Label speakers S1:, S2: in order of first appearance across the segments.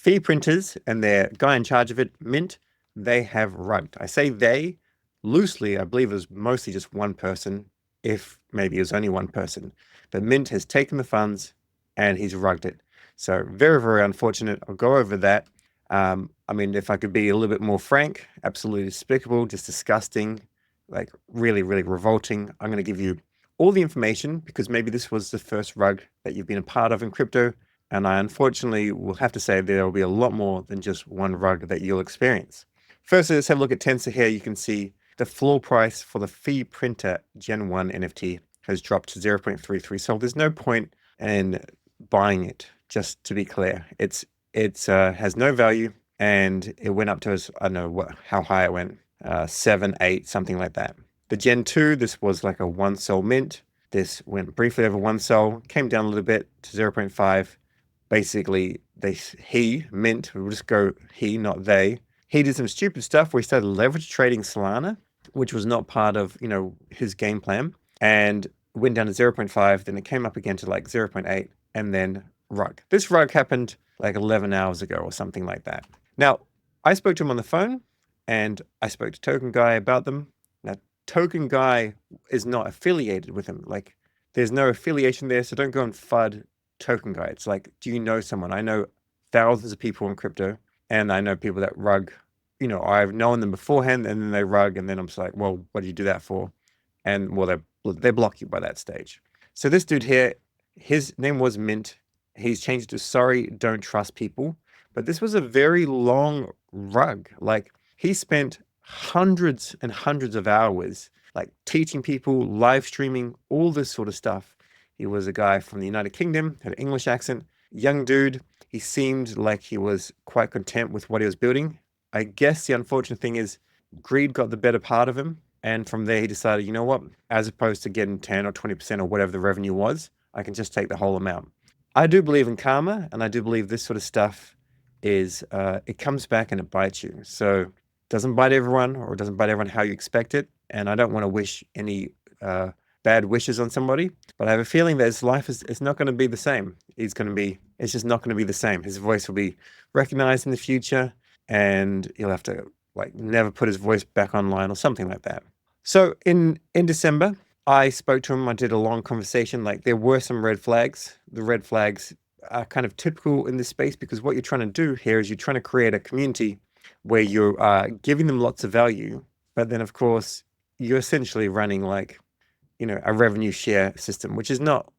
S1: Fee Printers and their guy in charge of it, Mint, they have rugged. I say they loosely, I believe it was mostly just one person, if maybe it was only one person. But Mint has taken the funds and he's rugged it. So very, very unfortunate. I'll go over that. I mean, if I could be a little bit more frank, absolutely despicable, just disgusting, like really, really revolting. I'm going to give you all the information because maybe this was the first rug that you've been a part of in crypto. And I unfortunately will have to say there will be a lot more than just one rug that you'll experience. Firstly, let's have a look at Tensor here. You can see the floor price for the Fee Printer Gen 1 NFT has dropped to 0.33. So there's no point in buying it, just to be clear. It has no value and it went up to, I don't know how high it went, 7, 8, something like that. The Gen 2, this was like a 1 sol mint. This went briefly over 1 sol, came down a little bit to 0.5. Basically, Mint, we'll just go he, not they. He did some stupid stuff where he started leverage trading Solana, which was not part of, his game plan, and went down to 0.5. Then it came up again to like 0.8 and then rug. This rug happened like 11 hours ago or something like that. Now, I spoke to him on the phone and I spoke to Token Guy about them. Now, Token Guy is not affiliated with him. Like, there's no affiliation there, so don't go and FUD Token Guy. It's like, do you know someone? I know thousands of people in crypto, and I know people that rug. I've known them beforehand, and then they rug, and then I'm just like, well, what do you do that for? And well, they block you by that stage. So this dude here, his name was Mint. He's changed it to sorry, don't trust people. But this was a very long rug. Like, he spent hundreds and hundreds of hours like teaching people, live streaming, all this sort of stuff. He was a guy from the United Kingdom, had an English accent, young dude. He seemed like he was quite content with what he was building. I guess the unfortunate thing is greed got the better part of him. And from there, he decided, you know what, as opposed to getting 10 or 20% or whatever the revenue was, I can just take the whole amount. I do believe in karma, and I do believe this sort of stuff it comes back and it bites you. So it doesn't bite everyone, or it doesn't bite everyone how you expect it. And I don't want to wish any bad wishes on somebody, but I have a feeling that his life is not going to be the same. It's just not going to be the same. His voice will be recognized in the future, and he'll have to like never put his voice back online or something like that. So in December, I spoke to him. I did a long conversation. Like, there were some red flags. The red flags are kind of typical in this space because what you're trying to do here is you're trying to create a community where you're giving them lots of value, but then of course you're essentially running like, a revenue share system, which is not,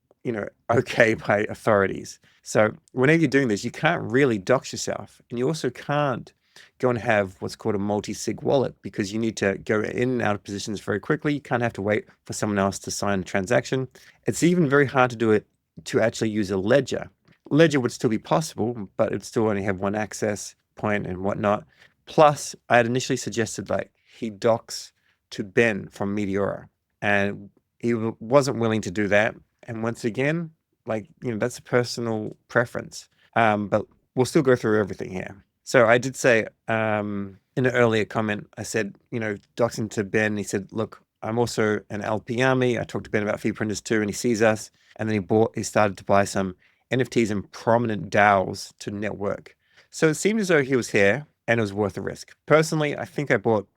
S1: okay by authorities. So whenever you're doing this, you can't really dox yourself, and you also can't go and have what's called a multi-sig wallet because you need to go in and out of positions very quickly. You can't have to wait for someone else to sign a transaction. It's even very hard to do it to actually use a ledger. Ledger would still be possible, but it'd still only have one access point and whatnot. Plus, I had initially suggested like he docs to Ben from Meteora, and he wasn't willing to do that. And once again, like, that's a personal preference. But we'll still go through everything here. So I did say in an earlier comment, I said, doxing to Ben, he said, look, I'm also an LP army. I talked to Ben about Fee Printers too, and he sees us. And then he started to buy some NFTs in prominent DAOs to network. So it seemed as though he was here and it was worth the risk. Personally, I think I bought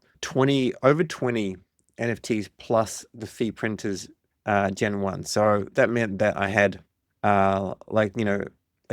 S1: over 20 NFTs plus the Fee Printers Gen 1. So that meant that I had like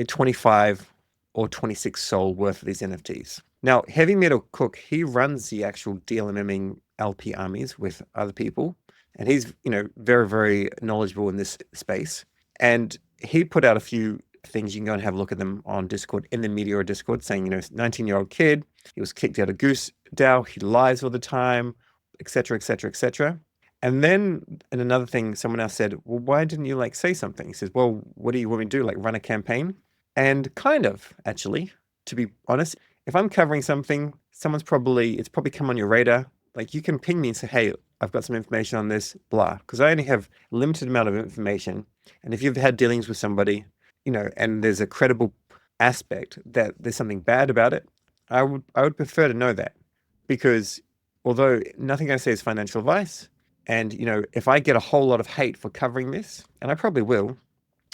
S1: 25 or 26 SOL worth of these NFTs. Now, Heavy Metal Cook, he runs the actual DLMMing LP armies with other people, and he's, very, very knowledgeable in this space. And he put out a few things. You can go and have a look at them on Discord, in the Meteor Discord, saying, 19-year-old kid, he was kicked out of Goose DAO, he lies all the time, etc., etc., etc. And then, and another thing, someone else said, well, why didn't you say something? He says, well, what do you want me to do? Like, run a campaign? And kind of, actually, to be honest, if I'm covering something, it's probably come on your radar. Like, you can ping me and say, hey, I've got some information on this, blah, because I only have a limited amount of information. And if you've had dealings with somebody, and there's a credible aspect that there's something bad about it, I would prefer to know that, because although nothing I say is financial advice, and if I get a whole lot of hate for covering this, and I probably will,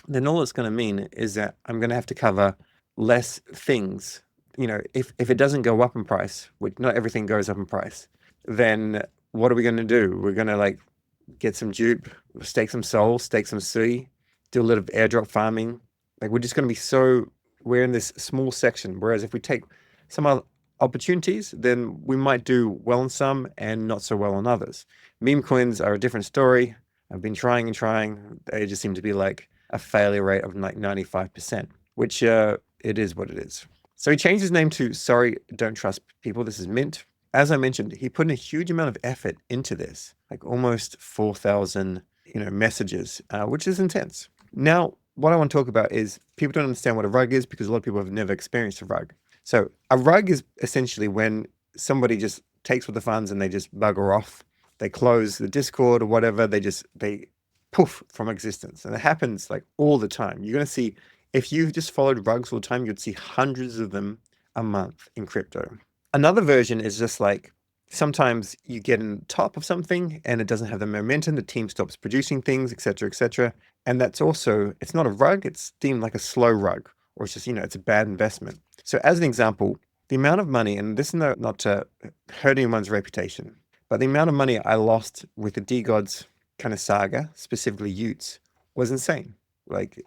S1: then all it's going to mean is that I'm going to have to cover less things if it doesn't go up in price, which not everything goes up in price, then what are we going to do? We're going to like get some dupe, stake some Sol, stake some Sui, do a little airdrop farming. Like we're just going to be we're in this small section. Whereas if we take some other opportunities, then we might do well on some and not so well on others. Meme coins are a different story. I've been trying and trying. They just seem to be like a failure rate of like 95%, which it is what it is. So he changed his name to Sorry, Don't Trust People. This is Mint. As I mentioned, he put in a huge amount of effort into this, like almost 4,000, messages, which is intense. Now, what I want to talk about is people don't understand what a rug is because a lot of people have never experienced a rug. So a rug is essentially when somebody just takes with the funds and they just bugger off. They close the Discord or whatever. They poof from existence. And it happens like all the time. You're going to see, if you just followed rugs all the time, you'd see hundreds of them a month in crypto. Another version is just like sometimes you get on top of something and it doesn't have the momentum, the team stops producing things, etc., etc. And that's also, it's not a rug, it's deemed like a slow rug, or it's just, it's a bad investment. So as an example, the amount of money, and this is not to hurt anyone's reputation, but the amount of money I lost with the DeGods kind of saga, specifically Utes, was insane. Like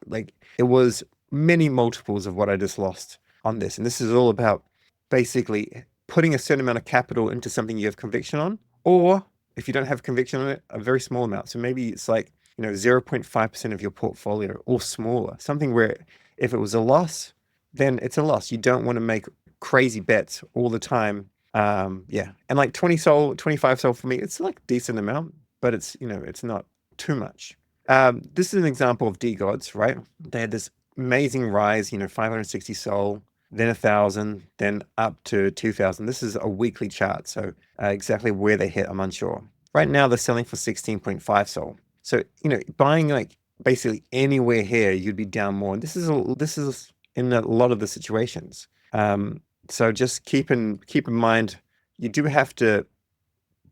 S1: it was many multiples of what I just lost on this. And this is all about basically putting a certain amount of capital into something you have conviction on, or if you don't have conviction on it, a very small amount. So maybe it's like, 0.5% of your portfolio or smaller, something where if it was a loss, then it's a loss. You don't want to make crazy bets all the time. Yeah. And like 20 Sol, 25 Sol for me, it's like a decent amount, but it's, it's not too much. This is an example of DeGods, right? They had this amazing rise, 560 Sol, then 1,000, then up to 2,000. This is a weekly chart, so exactly where they hit, I'm unsure. Right now, they're selling for 16.5 Sol. So, buying like basically anywhere here, you'd be down more. And this is in a lot of the situations. So just keep in mind, you do have to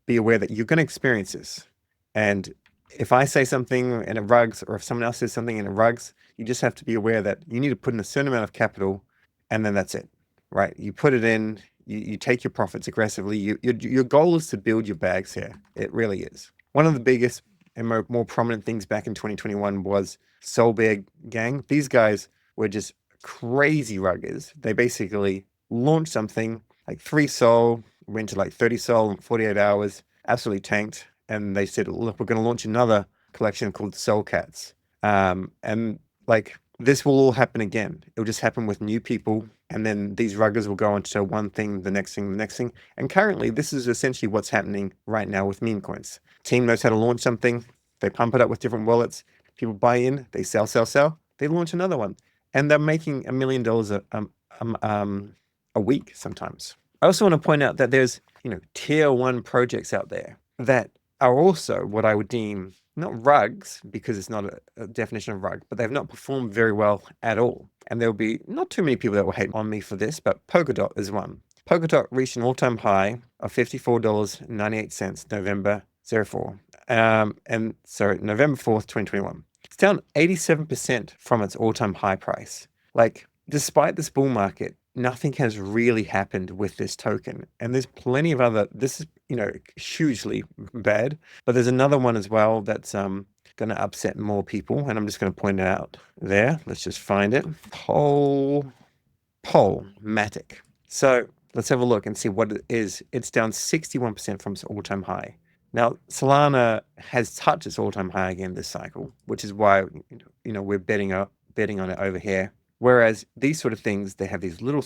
S1: be aware that you're going to experience this. And if I say something in a rugs, or if someone else says something in a rugs, you just have to be aware that you need to put in a certain amount of capital, and then that's it, right? You put it in, you take your profits aggressively. Your goal is to build your bags here. It really is. One of the biggest and more prominent things back in 2021 was Solflare gang. These guys were just crazy ruggers. They basically launched something like 3 Sol, went to like 30 Sol in 48 hours, absolutely tanked. And they said, look, we're going to launch another collection called Soul Cats. And like this will all happen again. It'll just happen with new people. And then these ruggers will go on to one thing, the next thing, the next thing. And currently, this is essentially what's happening right now with meme coins. Team knows how to launch something. They pump it up with different wallets. People buy in, they sell. They launch another one. And they're making $1 million a week sometimes. I also want to point out that there's, tier 1 projects out there that are also what I would deem not rugs, because it's not a definition of rug, but they've not performed very well at all. And there'll be not too many people that will hate on me for this, but Polkadot is one. Polkadot reached an all-time high of $54.98 November 04. November 4th, 2021. It's down 87% from its all-time high price. Like, despite this bull market, nothing has really happened with this token. And there's plenty of other, this is, hugely bad, but there's another one as well that's going to upset more people. And I'm just going to point it out there. Let's just find it. Polmatic. So let's have a look and see what it is. It's down 61% from its all-time high. Now, Solana has touched its all-time high again this cycle, which is why, we're betting on it over here. Whereas these sort of things, they have these little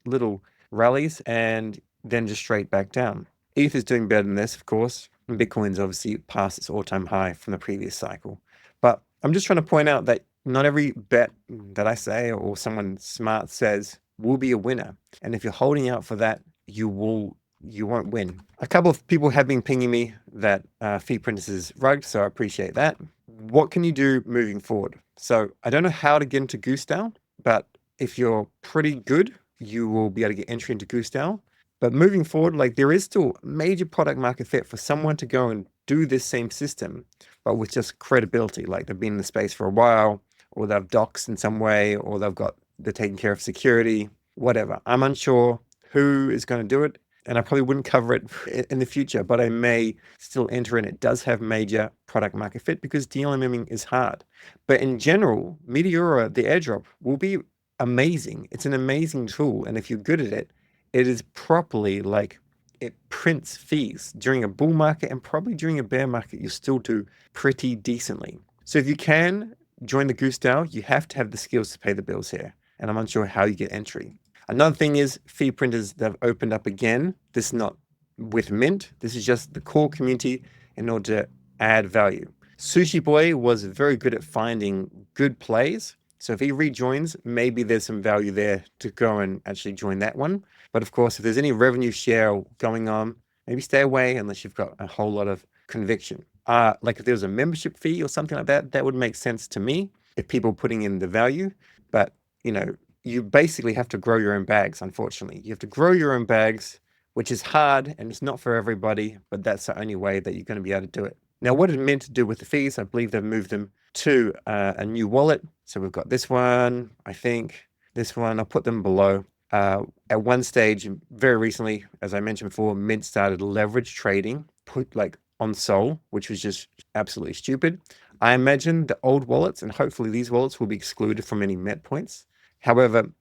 S1: little rallies, and then just straight back down. ETH is doing better than this, of course. And Bitcoin's obviously past its all-time high from the previous cycle. But I'm just trying to point out that not every bet that I say or someone smart says will be a winner. And if you're holding out for that, you won't win. A couple of people have been pinging me that Fee Printors is rugged, so I appreciate that. What can you do moving forward? So I don't know how to get into GooseDAO, but if you're pretty good, you will be able to get entry into GooseDAO. But moving forward, like there is still major product market fit for someone to go and do this same system, but with just credibility. Like they've been in the space for a while, or they've doxed in some way, or they're taking care of security. whatever. I'm unsure who is going to do it, and I probably wouldn't cover it in the future, but I may still enter in. It does have major product market fit because DLMMing is hard. But in general, Meteora, the airdrop, will be amazing. It's an amazing tool, and if you're good at it, it is properly like it prints fees during a bull market, and probably during a bear market, you still do pretty decently. So if you can join the Goose DAO, you have to have the skills to pay the bills here, and I'm unsure how you get entry. Another thing is Fee Printers, they've opened up again. This is not with Mint. This is just the core community in order to add value. Sushi Boy was very good at finding good plays. So if he rejoins, maybe there's some value there to go and actually join that one. But of course, if there's any revenue share going on, maybe stay away unless you've got a whole lot of conviction. Like if there was a membership fee or something like that, that would make sense to me if people are putting in the value. But, you basically have to grow your own bags, unfortunately. You have to grow your own bags, which is hard and it's not for everybody, but that's the only way that you're going to be able to do it. Now, what did Mint do with the fees? I believe they've moved them to a new wallet. So we've got this one, I think, this one. I'll put them below. At one stage, very recently, as I mentioned before, Mint started leverage trading, put like on Sol, which was just absolutely stupid. I imagine the old wallets, and hopefully these wallets will be excluded from any Met points. However,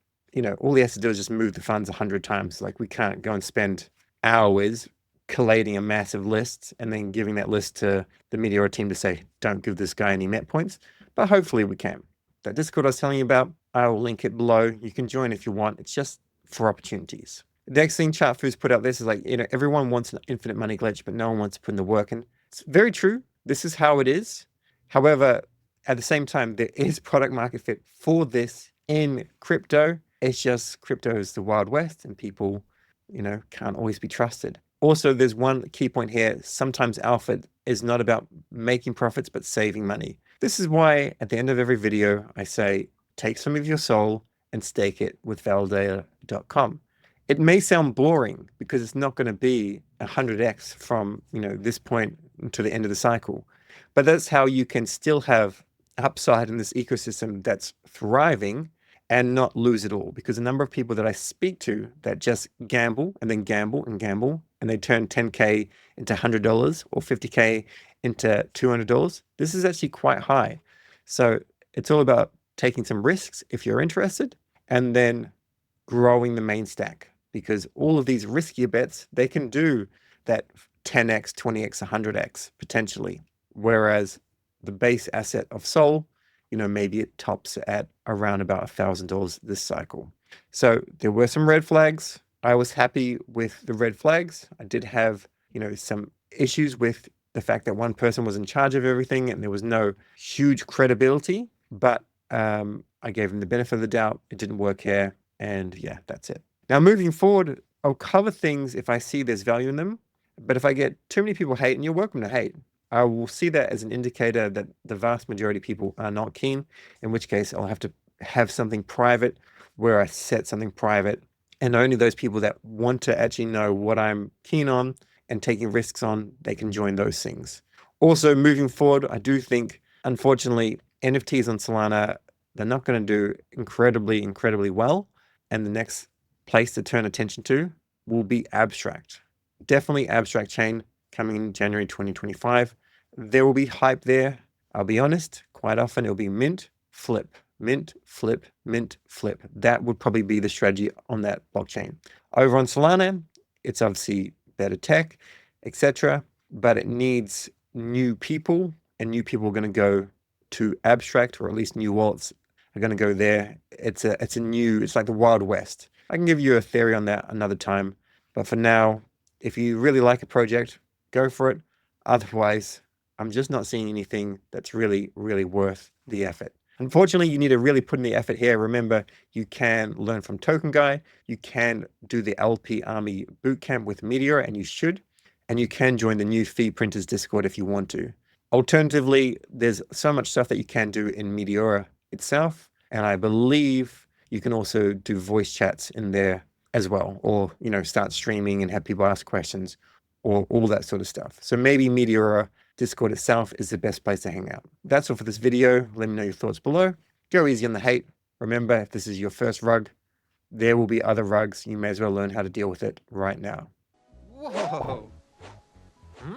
S1: all he has to do is just move the funds 100 times. Like we can't go and spend hours collating a massive list and then giving that list to the Meteora team to say, don't give this guy any Met points. But hopefully we can. That Discord I was telling you about, I will link it below. You can join if you want. It's just for opportunities. The next thing Chartfoo's put out this is like, everyone wants an infinite money glitch, but no one wants to put in the work in. It's very true. This is how it is. However, at the same time, there is product market fit for this in crypto. It's just crypto is the Wild West and people, can't always be trusted. Also, there's one key point here. Sometimes alpha is not about making profits, but saving money. This is why at the end of every video, I say, take some of your soul and stake it with validator.com. It may sound boring because it's not going to be 100x from, this point to the end of the cycle. But that's how you can still have upside in this ecosystem that's thriving and not lose it all. Because the number of people that I speak to that just gamble and then gamble and gamble, and they turn 10K into $100 or 50K into $200, this is actually quite high. So it's all about taking some risks if you're interested, and then growing the main stack. Because all of these riskier bets, they can do that 10x, 20x, 100x potentially. Whereas the base asset of Sol, maybe it tops at around about $1,000 this cycle. So there were some red flags. I was happy with the red flags. I did have, some issues with the fact that one person was in charge of everything and there was no huge credibility, but I gave him the benefit of the doubt. It didn't work here. And yeah, that's it. Now, moving forward, I'll cover things if I see there's value in them. But if I get too many people hate, and you're welcome to hate, I will see that as an indicator that the vast majority of people are not keen, in which case I'll have to have something private where I set something private, and only those people that want to actually know what I'm keen on and taking risks on, they can join those things. Also, moving forward, I do think, unfortunately, NFTs on Solana, they're not going to do incredibly, incredibly well. And the next place to turn attention to will be abstract. Definitely abstract chain coming in January 2025. There will be hype there. I'll be honest, quite often it'll be mint, flip, mint, flip, mint, flip. That would probably be the strategy on that blockchain. Over on Solana, it's obviously better tech, etc. But it needs new people, and new people are going to go to abstract, or at least new wallets are going to go there. It's like the Wild West. I can give you a theory on that another time. But for now, if you really like a project, go for it. Otherwise, I'm just not seeing anything that's really, really worth the effort. Unfortunately, you need to really put in the effort here. Remember, you can learn from Token Guy. You can do the LP Army Bootcamp with Meteora, and you should. And you can join the new Fee Printers Discord if you want to. Alternatively, there's so much stuff that you can do in Meteora itself. And I believe you can also do voice chats in there as well, or, start streaming and have people ask questions, or all that sort of stuff. So maybe Meteora Discord itself is the best place to hang out. That's all for this video. Let me know your thoughts below. Go easy on the hate. Remember, if this is your first rug, there will be other rugs. You may as well learn how to deal with it right now.
S2: Whoa! Hmm?